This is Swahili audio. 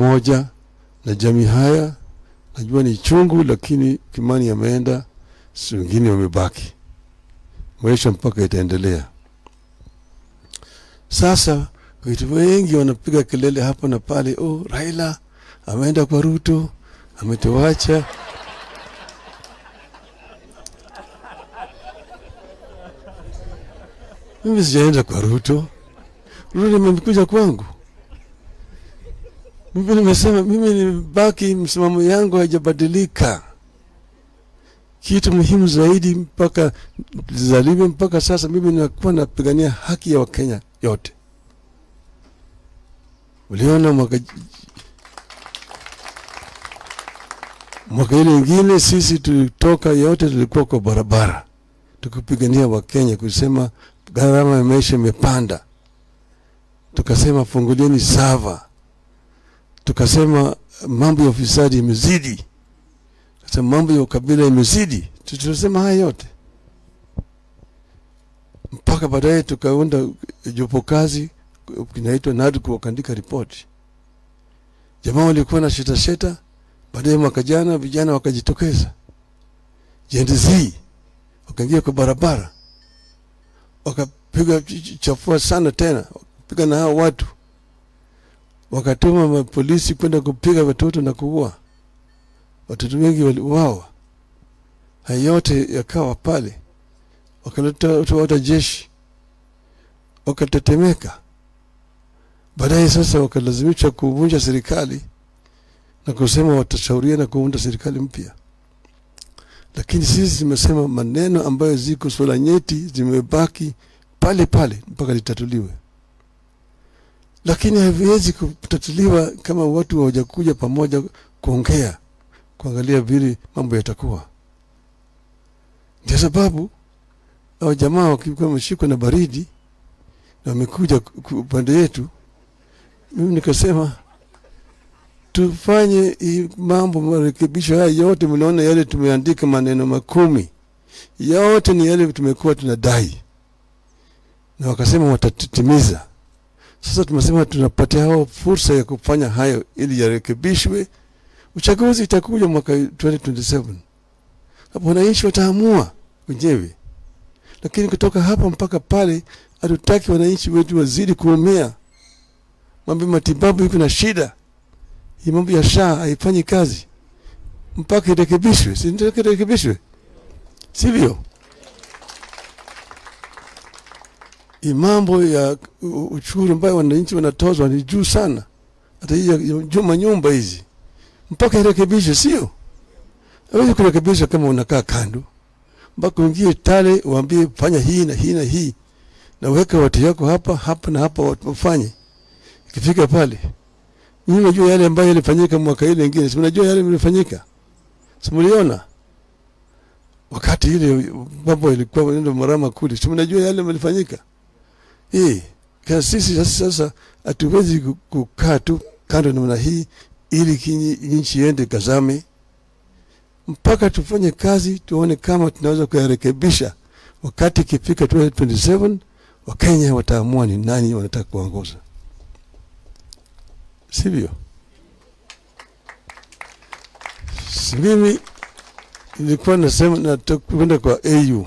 pamoja na jamii haya. Najua ni chungu, lakini Kimani ameenda, wengine wamebaki. Maisha mpaka itaendelea. Sasa watu wengi wanapiga kelele hapa na pale, oh, Raila ameenda kwa Ruto, ametuacha. Mimi sijaenda kwa Ruto. Ruto amekuja kwangu. Mimi nimesema mimi nibaki, msimamo yangu haijabadilika. Kitu muhimu zaidi mpaka zaliwe mpaka sasa, mimi ninakuwa napigania haki ya Wakenya yote. Uliona mwaka ile ingine sisi tulitoka yote, tulikuwa kwa barabara tukipigania Wakenya, kusema gharama ya maisha imepanda, tukasema fungulieni sava, tukasema mambo ya ufisadi imezidi, tukasema mambo ya ukabila imezidi. Tulisema haya yote mpaka baadaye tukaunda jopo kazi kinaitwa NADCO, wakaandika ripoti. Jamaa walikuwa na sheta. Baadaye mwaka jana vijana wakajitokeza, Gen Z wakaingia kwa barabara, wakapiga chafua sana tena, wakapiga na hao watu, wakatuma polisi kwenda kupiga watoto na kuua watoto. Wengi waliuawa. Hayo yote yakawa pale. Wakaleta watu jeshi, wakatetemeka. Baadaye sasa wakalazimisha kuvunja serikali na kusema watashauriana kuunda serikali mpya. Lakini sisi tumesema maneno ambayo ziko swala nyeti zimebaki pale pale mpaka litatuliwe. Lakini haviwezi kutatuliwa kama watu hawajakuja pamoja kuongea, kuangalia vile mambo yatakuwa. Ndio sababu hao jamaa wakikuwa wameshikwa na baridi na wamekuja upande yetu, mimi nikasema tufanye mambo marekebisho haya yote. Mnaona yale tumeandika maneno 10 yote ni yale tumekuwa tunadai, na wakasema watatimiza. Sasa tumesema tunapatia hao fursa ya kufanya hayo ili yarekebishwe. Uchaguzi itakuja mwaka 2027, hapo wananchi wataamua wenyewe. Lakini kutoka hapa mpaka pale hatutaki wananchi wetu wazidi kuumia. Mambo matibabu iko na shida. Hii mambo ya SHA haifanyi kazi mpaka irekebishwe. Si ndio irekebishwe? Sivyo? Hii mambo ya ushuru ambayo wananchi wanatozwa ni juu sana. Hata hii juma nyumba hizi mpaka irekebishwe, sio? Hawezi kurekebisha kama unakaa kando. Mpaka uingie Tale uambie fanya hii na hii na hii, na weka watu yako hapa na hapa wafanye. Ikifika pale, nyinyi mnajua yale ambayo yalifanyika mwaka ile nyingine, si mnajua yale yalifanyika? Si mliona wakati ile mambo ilikuwa ndio marama kule, si mnajua yale yalifanyika? Kwa sisi sasa hatuwezi kukaa tu kando namna hii ili nchi iende kazame. Mpaka tufanye kazi, tuone kama tunaweza kuyarekebisha. Wakati kifika 2027, Wakenya wataamua ni nani wanataka kuongoza. Sivyo? Mimi nilikuwa nasema nataka kwenda kwa AU.